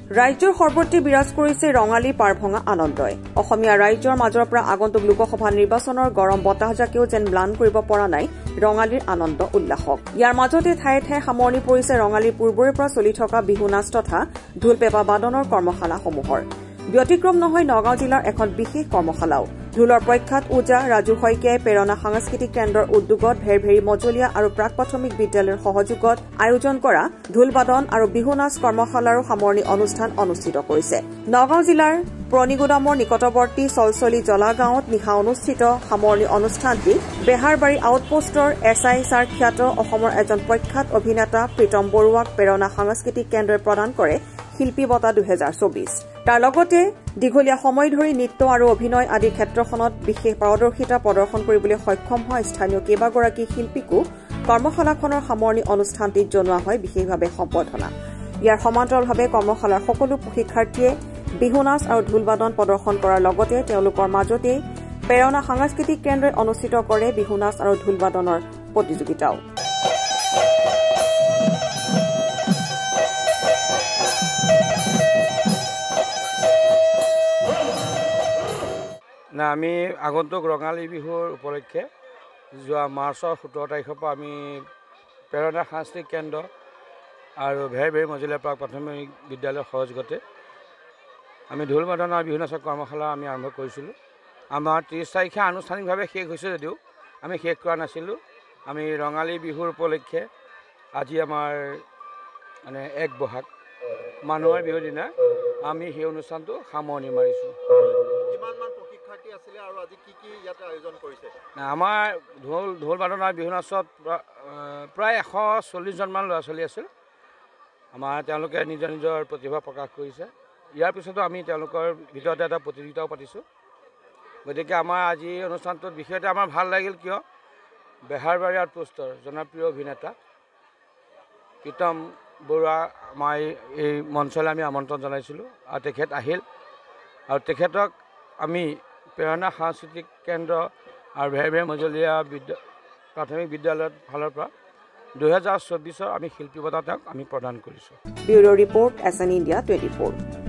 ৰাজ্যৰ সৰ্বত্ৰে বিৰাজ কৰিছে ৰঙালী পাৰভঙা আনন্দই অসমীয়া ৰাজ্যৰ মাজৰ পৰা আগন্তুক লোকসভা নিৰ্বাচনৰ গৰম বতাহজাকেও যেন ম্লান কৰিব পৰা নাই ৰঙালীৰ আনন্দ উল্লাসক ইয়াৰ মাজতে ঠায়ে ঠায়ে সামৰণি পৰিছে ৰঙালীৰ পূৰ্বৰে পৰা চলি থকা বিহু নাচ তথা ঢোল পেঁপা বাদনৰ কৰ্মশালাসমূহৰ ব্যতিক্ৰম নহয় নগাঁও জিলাৰ এখন বিশেষ কৰ্মশালাও ঢোলৰ প্ৰখ্যাত ওজা ৰাজু শইকীয়াই প্ৰেৰণা সাংস্কৃতিক কেন্দ্ৰৰ উদ্যোগত ভেৰভেৰী মজলীয়া আৰু প্ৰাক প্ৰাথমিক বিদ্যালয়ৰ সহযোগত আয়োজন কৰা ঢোল বাদন আৰু বিহু নাচ কৰ্মশালাৰো সামৰণি অনুষ্ঠান অনুষ্ঠিত কৰিছে নগাঁও জিলাৰ পুৰণিগুদামৰ নিকটৱৰ্তী চলচলি জলা গাঁৱত নিশা অনুষ্ঠিত সামৰণি অনুষ্ঠানটি বেহাৰবাৰী আউটপোষ্টৰ SISR খ্যাত অসমৰ এজন প্ৰখ্যাত অভিনেতা প্ৰীতম বৰুৱাক প্ৰেৰণা সাংস্কৃতিক কেন্দ্ৰই প্ৰদান কৰে শিল্পী বঁটা 2024 তাৰ লগতে দীঘলীয়া সময় ধৰি নৃত্য আৰু অভিনয় আদি ক্ষেত্ৰখনত বিশেষ পাৰদৰ্শিতা প্ৰদৰ্শন কৰিবলৈ সক্ষম হোৱা স্থানীয় কেইবাগৰাকী শিল্পীকো কৰ্মশালাখনৰ সামৰণি অনুষ্ঠানটিত জনোৱা হয় বিশেষভাৱে সম্বৰ্ধনা ইয়াৰ সমান্তৰালভাৱে কৰ্মশালাৰ সকলো শিক্ষাৰ্থীয়ে বিহু নাচ আৰু ঢোল বাদন প্ৰদৰ্শন কৰাৰ লগতে তেওঁলোকৰ মাজতে প্ৰেৰণা সাংস্কৃতিক কেন্দ্ৰই অনুষ্ঠিত কৰে বিহু নাচ আৰু ঢোল বাদনৰ প্ৰতিযোগিতাও না আমি আগন্তুক ৰঙালী বিহুৰ উপলক্ষে যোৱা মাৰ্চৰ 17 তাৰিখৰ পৰা আমি প্ৰেৰণা সাংস্কৃতিক কেন্দ্ৰ আৰু ভেৰভেৰী মজলীয়া প্ৰাক প্ৰাথমিক বিদ্যালয়ৰ সহযোগতে আমি ঢোল বাদন আৰু বিহু নাচৰ কৰ্মশালা আমি আৰম্ভ কৰিছিলোঁ আমাৰ 30 তাৰিখে আনুষ্ঠানিকভাৱে শেষ হৈছে যদিও আমি শেষ কৰা নাছিলোঁ আমি ৰঙালী বিহুৰ উপলক্ষে আজি আমাৰ মানে এক বহাগ মানুহৰ বিহুৰ দিনা আমি সেই অনুষ্ঠানটো সামৰণি মাৰিছোঁ আমাৰ ঢোল বাদন আৰু বিহু নাচত প্ৰায় 140 জনমান ল'ৰা ছোৱালী আছিল আমাৰ তেওঁলোকে নিজৰ নিজৰ প্ৰতিভা প্ৰকাশ কৰিছে ইয়াৰ পিছতো আমি তেওঁলোকৰ ভিতৰতে এটা প্ৰতিযোগিতাও পাতিছোঁ গতিকে আমাৰ আজি অনুষ্ঠানটোত বিশেষতে আমাৰ ভাল লাগিল কিয় বেহাৰবাৰী আউটপোষ্টৰ জনপ্ৰিয় অভিনেতা প্ৰীতম বৰুৱা আমাৰ এই মঞ্চলৈ আমি আমন্ত্ৰণ জনাইছিলোঁ আৰু তেখেত আহিল আৰু তেখেতক আমি প্ৰেৰণা সাংস্কৃতিক কেন্দ্ৰ আৰু ভেৰভেৰী মজলীয়া প্ৰাথমিক বিদ্যালয়ৰ ফালৰ পৰা 2024 আমি শিল্পী বঁটা তেওঁক আমি প্ৰদান কৰিছোঁ ব্যুৰ' ৰিপৰ্ট SN India 24